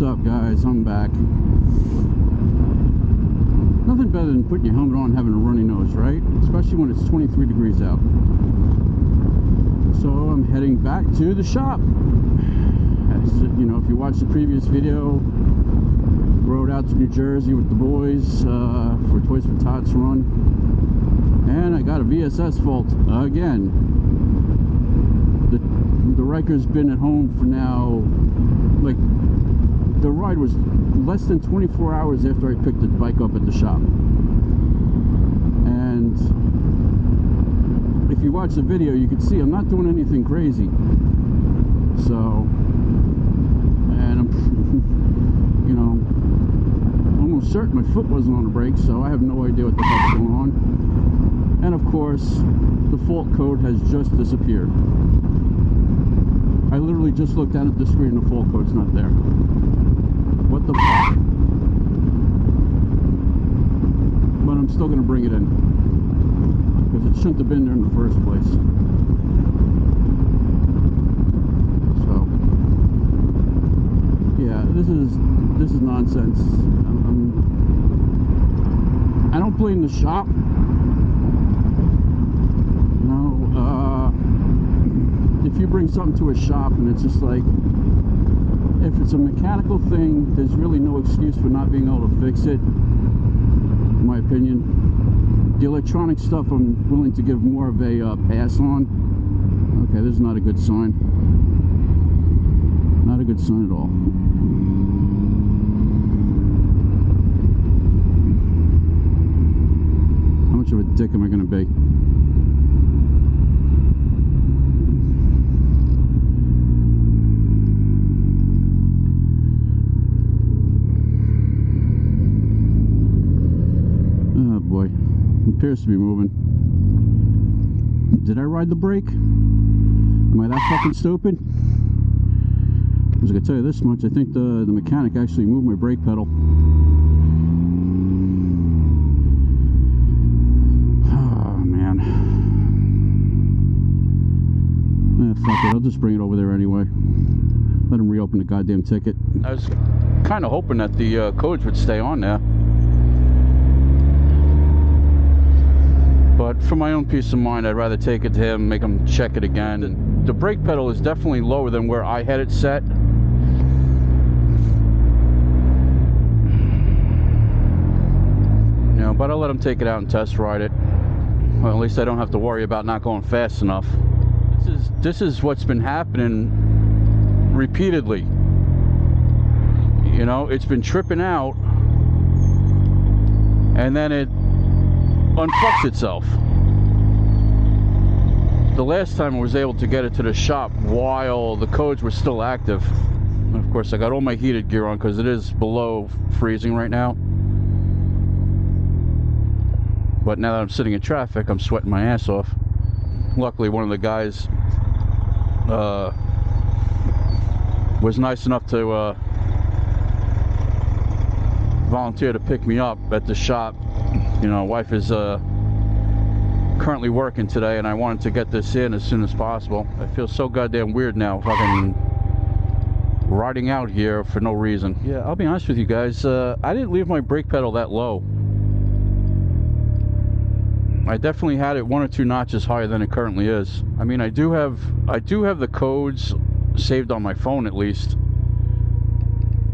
What's up, guys? I'm back. Nothing better than putting your helmet on and having a runny nose, right? Especially when it's 23 degrees out. So I'm heading back to the shop. As you know, if you watched the previous video, rode out to New Jersey with the boys for Toys for Tots run, and I got a VSS fault again. The Ryker's been at home for now, like, the ride was less than 24 hours after I picked the bike up at the shop. And if you watch the video, you can see I'm not doing anything crazy. So, and I'm, you know, almost certain my foot wasn't on the brake, so I have no idea what the fuck's going on. And of course, the fault code has just disappeared. I literally just looked down at the screen and the fault code's not there. What the fuck? But I'm still gonna bring it in, because it shouldn't have been there in the first place. So, yeah, this is nonsense. I don't blame the shop. If you bring something to a shop and it's just like, if it's a mechanical thing, there's really no excuse for not being able to fix it, in my opinion. The electronic stuff I'm willing to give more of a pass on. Okay, this is not a good sign. Not a good sign at all. How much of a dick am I going to be? Appears to be moving. Did I ride the brake? Am I that fucking stupid? Because I can tell you this much, I think the mechanic actually moved my brake pedal. Oh man. Fuck it, I'll just bring it over there anyway. Let him reopen the goddamn ticket. I was kind of hoping that the codes would stay on there. But for my own peace of mind, I'd rather take it to him, make him check it again. And the brake pedal is definitely lower than where I had it set. You know, but I'll let him take it out and test ride it. Well, at least I don't have to worry about not going fast enough. This is what's been happening repeatedly. You know, it's been tripping out, and then it unfucks itself. The last time I was able to get it to the shop while the codes were still active. And of course I got all my heated gear on because it is below freezing right now. But now that I'm sitting in traffic, I'm sweating my ass off. Luckily one of the guys was nice enough to volunteer to pick me up at the shop. You know, wife is currently working today, and I wanted to get this in as soon as possible. I feel so goddamn weird now, fucking riding out here for no reason. Yeah, I'll be honest with you guys, I didn't leave my brake pedal that low. I definitely had it 1 or 2 notches higher than it currently is. I mean, I do have the codes saved on my phone at least.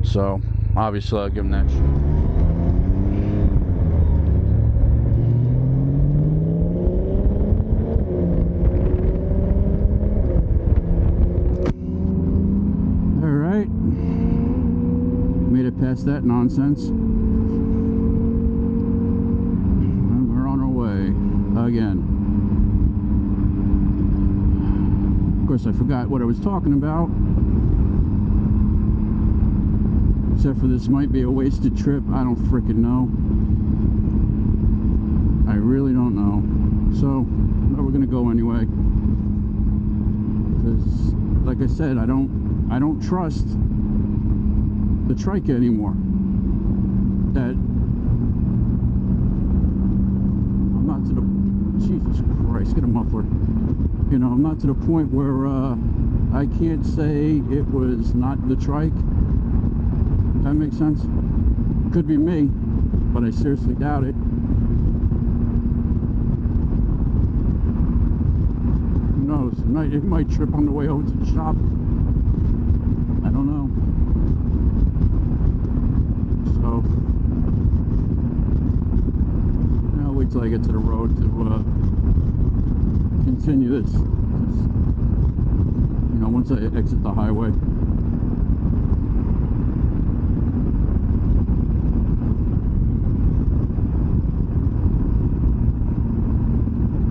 So obviously I'll give them that shit. Past that nonsense, and we're on our way again. Of course I forgot what I was talking about, except for this might be a wasted trip. I don't frickin' know. I really don't know. So we're gonna go anyway, because like I said, I don't trust the trike anymore. That I'm not to the, Jesus Christ, get a muffler. You know, I'm not to the point where I can't say it was not the trike. That makes sense? Could be me, but I seriously doubt it. Who knows? It might trip on the way over to the shop. I don't know. So, I'll wait till I get to the road to continue this. You know, once I exit the highway.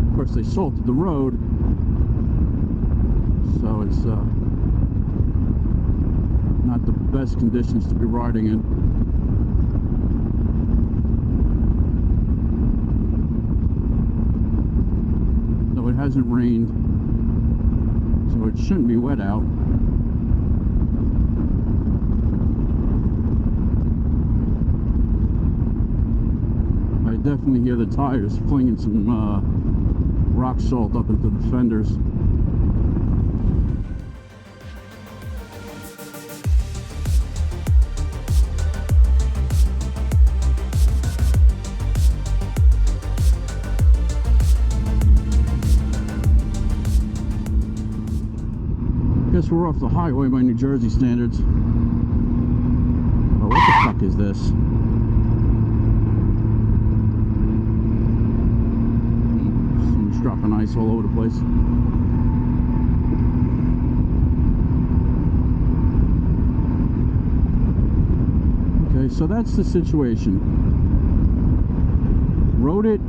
Of course, they salted the road, so it's not the best conditions to be riding in. Though it hasn't rained, so it shouldn't be wet out. I definitely hear the tires flinging some rock salt up into the fenders. Guess we're off the highway by New Jersey standards. Oh, what the fuck is this? Someone's dropping ice all over the place. Okay, so that's the situation. Rode it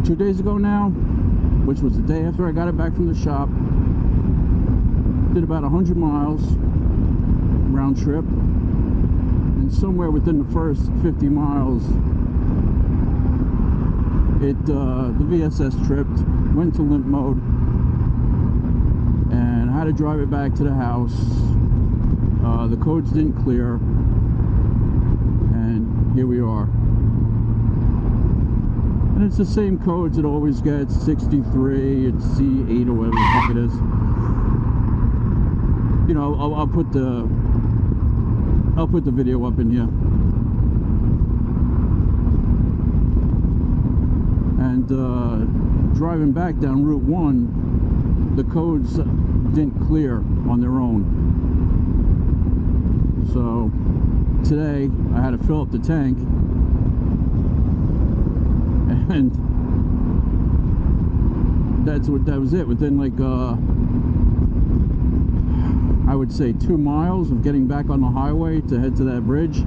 2 days ago now, which was the day after I got it back from the shop. Did about 100 miles round trip, and somewhere within the first 50 miles the VSS tripped, went to limp mode, and had to drive it back to the house. The codes didn't clear, and here we are. And it's the same codes it always gets: 63, it's C8 or whatever the fuck it is. You know, I'll put the video up in here. And driving back down Route 1, the codes didn't clear on their own. So today I had to fill up the tank, and that was it. Within like I would say 2 miles of getting back on the highway to head to that bridge,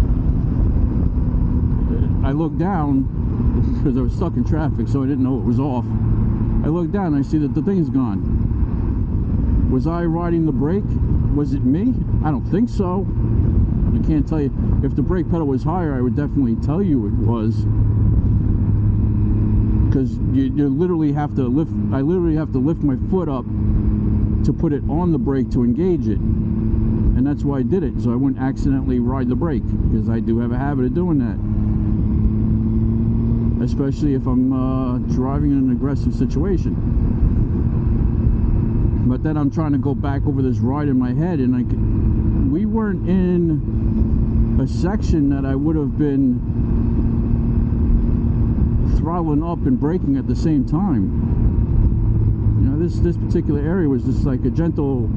I looked down because I was stuck in traffic, so I didn't know it was off. I looked down and I see that the thing's gone. Was I riding the brake? Was it me? I don't think so. I can't tell you. If the brake pedal was higher, I would definitely tell you it was. Because you literally have to lift, I literally have to lift my foot up to put it on the brake to engage it, and that's why I did it, so I wouldn't accidentally ride the brake, because I do have a habit of doing that, especially if I'm driving in an aggressive situation. But then I'm trying to go back over this ride in my head, and we weren't in a section that I would have been throttling up and braking at the same time. You know, this particular area was just like a gentle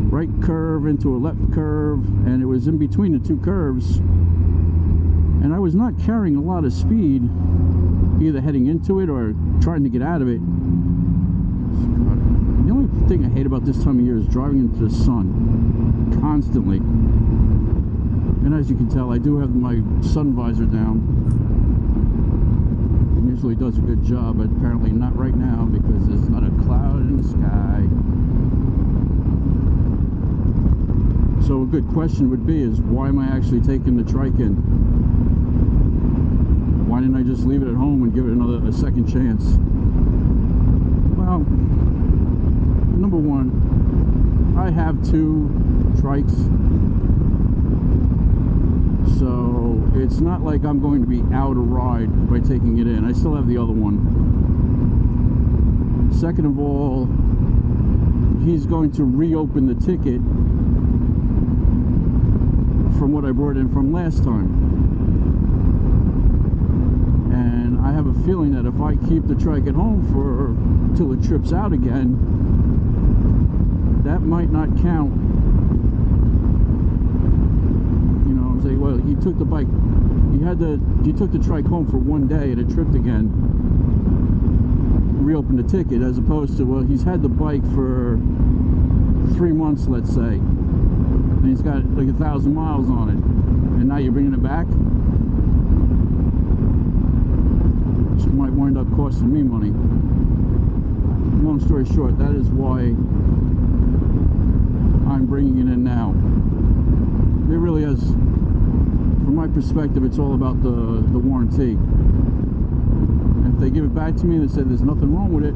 right curve into a left curve, and it was in between the two curves, and I was not carrying a lot of speed, either heading into it or trying to get out of it. The only thing I hate about this time of year is driving into the sun constantly. And as you can tell, I do have my sun visor down. It usually does a good job, but apparently not right now because there's not a cloud in the sky. So a good question would be is, why am I actually taking the trike in? Why didn't I just leave it at home and give it a second chance? Well, number one, I have 2 trikes, so it's not like I'm going to be out a ride by taking it in. I still have the other one. Second of all, he's going to reopen the ticket from what I brought in from last time. And I have a feeling that if I keep the trike at home till it trips out again, that might not count. You know, I'm saying, well, he took the bike, he took the trike home for one day and it tripped again. Reopened the ticket, as opposed to, well, he's had the bike for 3 months, let's say, and he's got like 1,000 miles on it, and now you're bringing it back. Which might wind up costing me money. Long story short, that is why I'm bringing it in now. It really is, from my perspective, it's all about the warranty. If they give it back to me and they say there's nothing wrong with it,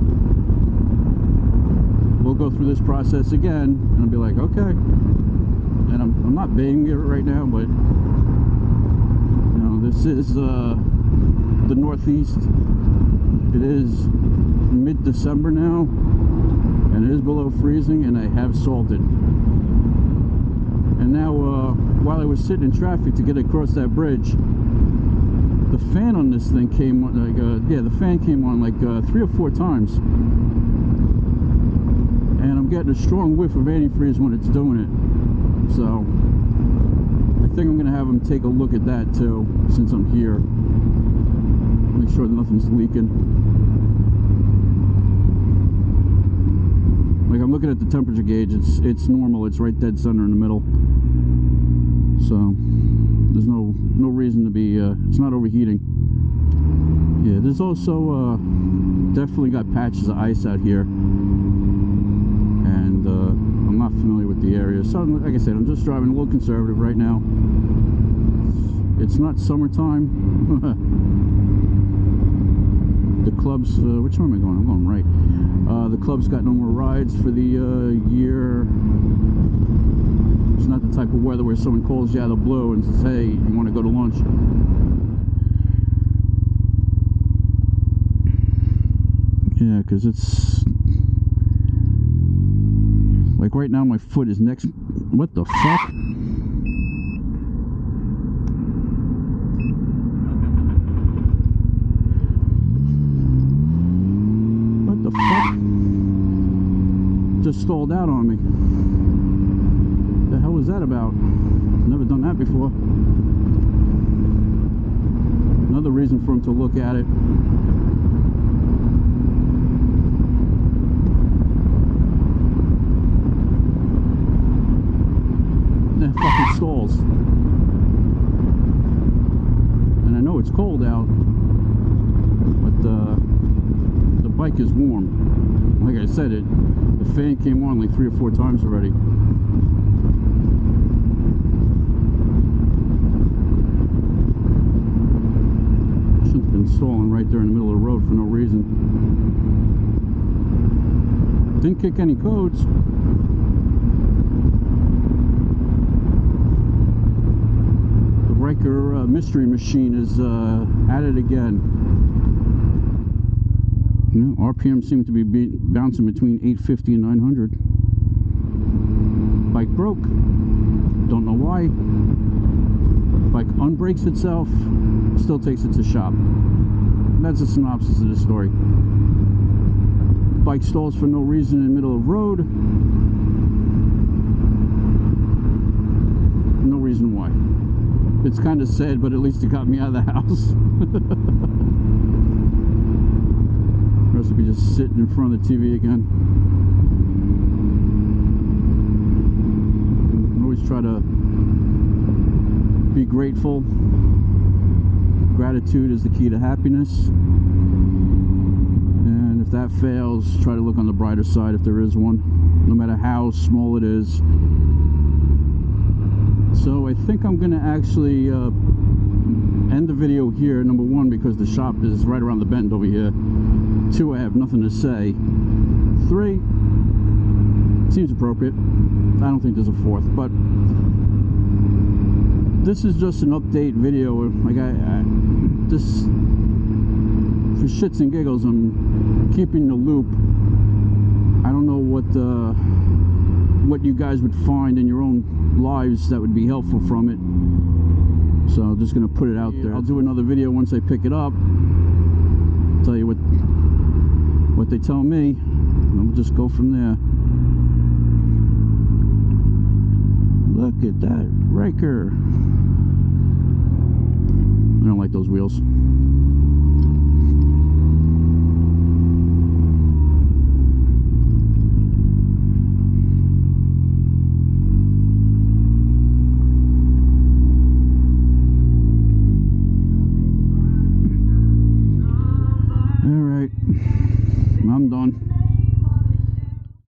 we'll go through this process again, and I'll be like, okay. And I'm not banging it right now, but you know, this is the Northeast. It is mid-December now, and it is below freezing, and I have salted. And now, while I was sitting in traffic to get across that bridge, the fan on this thing came on, like, yeah, the fan came on like 3 or 4 times. And I'm getting a strong whiff of antifreeze when it's doing it. So I think I'm going to have them take a look at that too, since I'm here. Make sure that nothing's leaking. Like, I'm looking at the temperature gauge, it's normal, it's right dead center in the middle. So there's no reason to be, it's not overheating. Yeah, there's also definitely got patches of ice out here. And I'm not familiar with the area. So, like I said, I'm just driving a little conservative right now. It's not summertime. The club's, which way am I going? I'm going right. The club's got no more rides for the year. It's not the type of weather where someone calls you out of the blue and says, hey, you want to go to lunch? Yeah, because it's like right now my foot is next. What the fuck? What the fuck? Just stalled out on me. The hell was that about? Never done that before. Another reason for him to look at it. That fucking stalls. And I know it's cold out, but the bike is warm. Like I said, the fan came on like 3 or 4 times already. Shouldn't have been stalling right there in the middle of the road for no reason. Didn't kick any codes. The Ryker mystery machine is at it again. You know, RPM seem to be bouncing between 850 and 900. Bike broke. Don't know why. Bike unbrakes itself. Still takes it to shop. That's a synopsis of the story. Bike stalls for no reason in the middle of road. No reason why. It's kind of sad, but at least it got me out of the house. Or else I'd be just sitting in front of the TV again. I always try to be grateful. Gratitude is the key to happiness. And if that fails, try to look on the brighter side if there is one, no matter how small it is. So I think I'm going to actually end the video here. Number 1, because the shop is right around the bend over here. 2, I have nothing to say. 3, seems appropriate. I don't think there's a 4th, but this is just an update video. Like I just, for shits and giggles, I'm keeping the loop. I don't know what you guys would find in your own lives drives that would be helpful from it. So I'm just going to put it out there. I'll do another video once I pick it up, tell you what they tell me, and we'll just go from there. Look at that Ryker. I don't like those wheels.